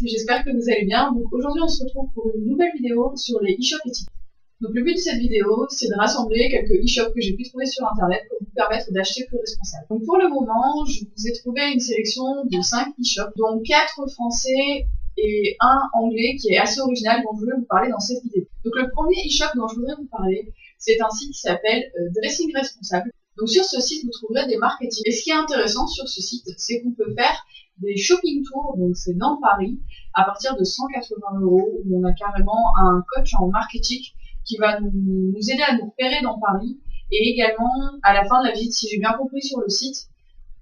j'espère que vous allez bien. Donc aujourd'hui on se retrouve pour une nouvelle vidéo sur les e-shops éthiques. Donc le but de cette vidéo, c'est de rassembler quelques e-shops que j'ai pu trouver sur internet pour vous permettre d'acheter plus responsable. Donc pour le moment, je vous ai trouvé une sélection de 5 e-shops, dont 4 français et 1 anglais qui est assez original dont je voulais vous parler dans cette vidéo. Donc le premier e-shop dont je voudrais vous parler, c'est un site qui s'appelle Dressing Responsable. Donc sur ce site, vous trouverez des marketing. Et ce qui est intéressant sur ce site, c'est qu'on peut faire des shopping tours, donc c'est dans Paris, à partir de 180 €, où on a carrément un coach en marketing qui va nous aider à nous repérer dans Paris. Et également, à la fin de la visite, si j'ai bien compris sur le site,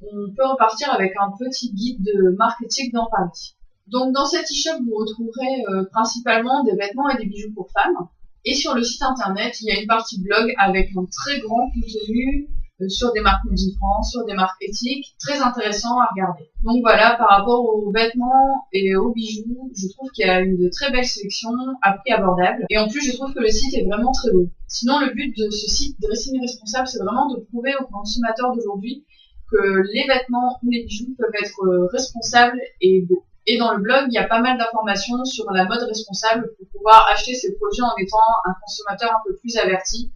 on peut repartir avec un petit guide de marketing dans Paris. Donc dans cet e-shop, vous retrouverez principalement des vêtements et des bijoux pour femmes. Et sur le site internet, il y a une partie blog avec un très grand contenu sur des marques made in France, sur des marques éthiques, très intéressant à regarder. Donc voilà, par rapport aux vêtements et aux bijoux, je trouve qu'il y a une très belle sélection à prix abordable. Et en plus, je trouve que le site est vraiment très beau. Sinon, le but de ce site Dressing Responsable, c'est vraiment de prouver aux consommateurs d'aujourd'hui que les vêtements ou les bijoux peuvent être responsables et beaux. Et dans le blog, il y a pas mal d'informations sur la mode responsable pour pouvoir acheter ces produits en étant un consommateur un peu plus averti.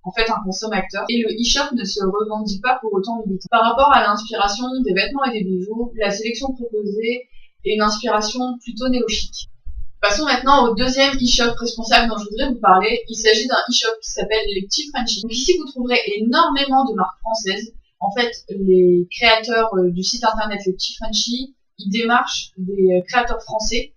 En fait, un consommateur. Et le e-shop ne se revendique pas pour autant militant. Par rapport à l'inspiration des vêtements et des bijoux, la sélection proposée est une inspiration plutôt néo-chic. Passons maintenant au deuxième e-shop responsable dont je voudrais vous parler. Il s'agit d'un e-shop qui s'appelle Les Petits Frenchies. Donc ici, vous trouverez énormément de marques françaises. En fait, les créateurs du site internet Les Petits Frenchies, ils démarchent des créateurs français.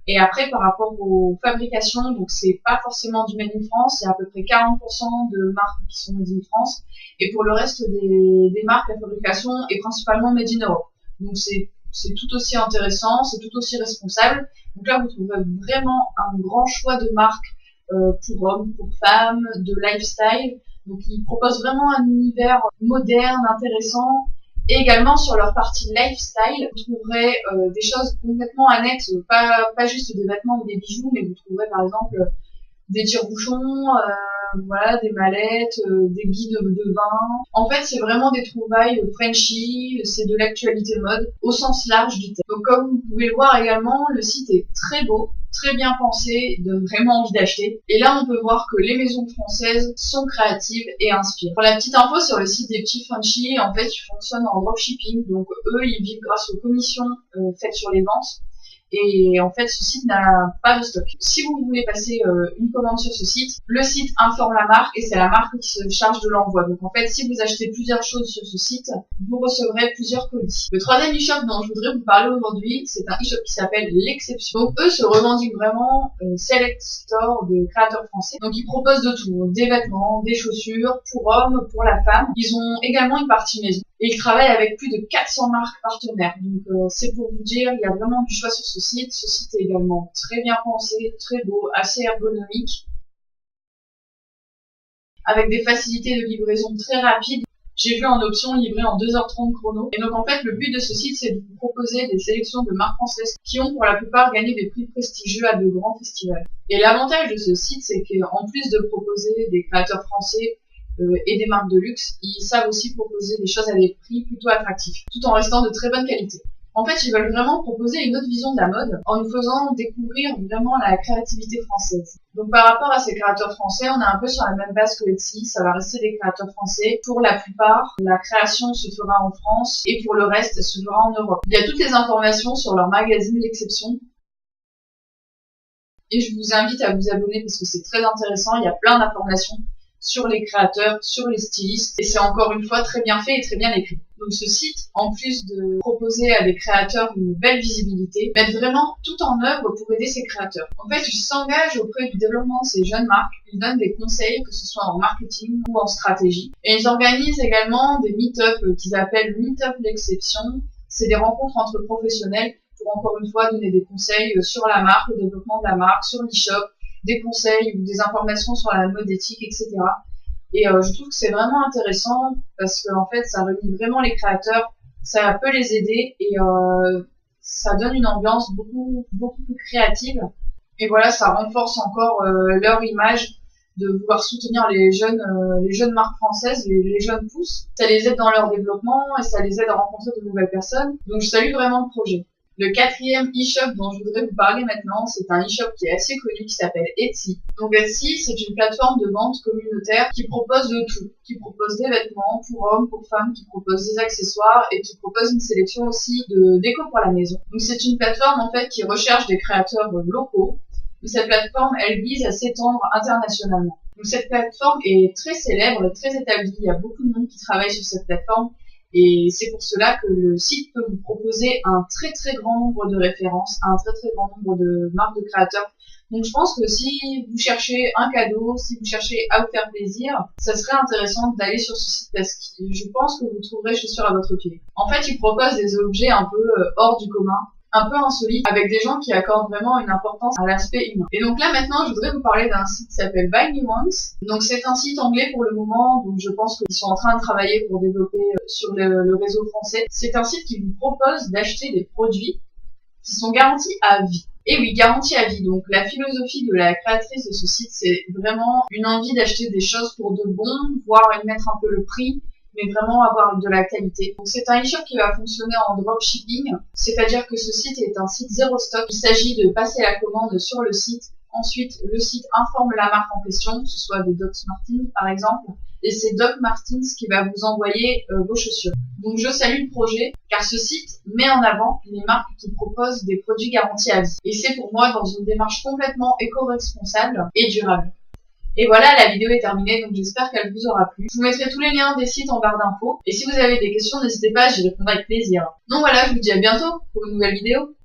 Et après, par rapport aux fabrications, donc c'est pas forcément du Made in France, il y a à peu près 40% de marques qui sont Made in France. Et pour le reste des marques, la fabrication est principalement Made in Europe. Donc c'est tout aussi intéressant, c'est tout aussi responsable. Donc là, vous trouverez vraiment un grand choix de marques pour hommes, pour femmes, de lifestyle. Donc ils proposent vraiment un univers moderne, intéressant. Et également sur leur partie lifestyle, vous trouverez des choses complètement annexes, pas juste des vêtements ou des bijoux, mais vous trouverez par exemple des tire-bouchons, voilà, des mallettes, des guides de vin. En fait, c'est vraiment des trouvailles Frenchy, c'est de l'actualité mode au sens large du terme. Donc comme vous pouvez le voir également, le site est très beau, très bien pensé, donne vraiment envie d'acheter. Et là, on peut voir que les maisons françaises sont créatives et inspirent. Pour la petite info sur le site des Petits Frenchies, en fait, ils fonctionnent en dropshipping. Donc eux, ils vivent grâce aux commissions faites sur les ventes. Et en fait, ce site n'a pas de stock. Si vous voulez passer une commande sur ce site, le site informe la marque et c'est la marque qui se charge de l'envoi. Donc en fait, si vous achetez plusieurs choses sur ce site, vous recevrez plusieurs colis. Le troisième e-shop dont je voudrais vous parler aujourd'hui, c'est un e-shop qui s'appelle L'Exception. Donc eux se revendiquent vraiment select store de créateurs français. Donc ils proposent de tout, des vêtements, des chaussures, pour hommes, pour la femme. Ils ont également une partie maison. Et ils travaillent avec plus de 400 marques partenaires. Donc c'est pour vous dire, il y a vraiment du choix sur ce site. Ce site est également très bien pensé, très beau, assez ergonomique, avec des facilités de livraison très rapides. J'ai vu en option livrée en 2h30 chrono. Et donc en fait, le but de ce site, c'est de vous proposer des sélections de marques françaises qui ont pour la plupart gagné des prix prestigieux à de grands festivals. Et l'avantage de ce site, c'est qu'en plus de proposer des créateurs français, et des marques de luxe, ils savent aussi proposer des choses à des prix plutôt attractifs, tout en restant de très bonne qualité. En fait, ils veulent vraiment proposer une autre vision de la mode en nous faisant découvrir vraiment la créativité française. Donc par rapport à ces créateurs français, on est un peu sur la même base que Etsy, ça va rester des créateurs français. Pour la plupart, la création se fera en France et pour le reste, se fera en Europe. Il y a toutes les informations sur leur magazine L'Exception. Et je vous invite à vous abonner parce que c'est très intéressant, il y a plein d'informations sur les créateurs, sur les stylistes, et c'est encore une fois très bien fait et très bien écrit. Donc ce site, en plus de proposer à des créateurs une belle visibilité, met vraiment tout en œuvre pour aider ces créateurs. En fait, ils s'engagent auprès du développement de ces jeunes marques, ils donnent des conseils, que ce soit en marketing ou en stratégie, et ils organisent également des meet-up qu'ils appellent Meet-up L'Exception. C'est des rencontres entre professionnels pour encore une fois donner des conseils sur la marque, le développement de la marque, sur l'e-shop, des conseils ou des informations sur la mode éthique, etc. Et je trouve que c'est vraiment intéressant parce que en fait, ça réunit vraiment les créateurs, ça peut les aider et ça donne une ambiance beaucoup plus créative. Et voilà, ça renforce encore leur image de vouloir soutenir les jeunes marques françaises, les jeunes pousses. Ça les aide dans leur développement et ça les aide à rencontrer de nouvelles personnes. Donc je salue vraiment le projet. Le quatrième e-shop dont je voudrais vous parler maintenant, c'est un e-shop qui est assez connu qui s'appelle Etsy. Donc Etsy, c'est une plateforme de vente communautaire qui propose de tout, qui propose des vêtements pour hommes, pour femmes, qui propose des accessoires et qui propose une sélection aussi de déco pour la maison. Donc c'est une plateforme en fait qui recherche des créateurs locaux. Mais cette plateforme, elle vise à s'étendre internationalement. Donc cette plateforme est très célèbre, très établie. Il y a beaucoup de monde qui travaille sur cette plateforme. Et c'est pour cela que le site peut vous proposer un très très grand nombre de références, un très très grand nombre de marques de créateurs. Donc je pense que si vous cherchez un cadeau, si vous cherchez à vous faire plaisir, ça serait intéressant d'aller sur ce site parce que je pense que vous trouverez chaussures à votre pied. En fait, il propose des objets un peu hors du commun, un peu insolite, avec des gens qui accordent vraiment une importance à l'aspect humain. Et donc là maintenant, je voudrais vous parler d'un site qui s'appelle Buy Me Once. Donc c'est un site anglais pour le moment, donc je pense qu'ils sont en train de travailler pour développer sur le réseau français. C'est un site qui vous propose d'acheter des produits qui sont garantis à vie. Et oui, garantie à vie. Donc la philosophie de la créatrice de ce site, c'est vraiment une envie d'acheter des choses pour de bon, voire y mettre un peu le prix, mais vraiment avoir de la qualité. Donc c'est un e-shop qui va fonctionner en dropshipping, c'est-à-dire que ce site est un site zéro stock. Il s'agit de passer la commande sur le site. Ensuite, le site informe la marque en question, que ce soit des Doc Martens par exemple, et c'est Doc Martens qui va vous envoyer vos chaussures. Donc je salue le projet, car ce site met en avant les marques qui proposent des produits garantis à vie. Et c'est pour moi dans une démarche complètement éco-responsable et durable. Et voilà, la vidéo est terminée, donc j'espère qu'elle vous aura plu. Je vous mettrai tous les liens des sites en barre d'infos. Et si vous avez des questions, n'hésitez pas, j'y répondrai avec plaisir. Donc voilà, je vous dis à bientôt pour une nouvelle vidéo.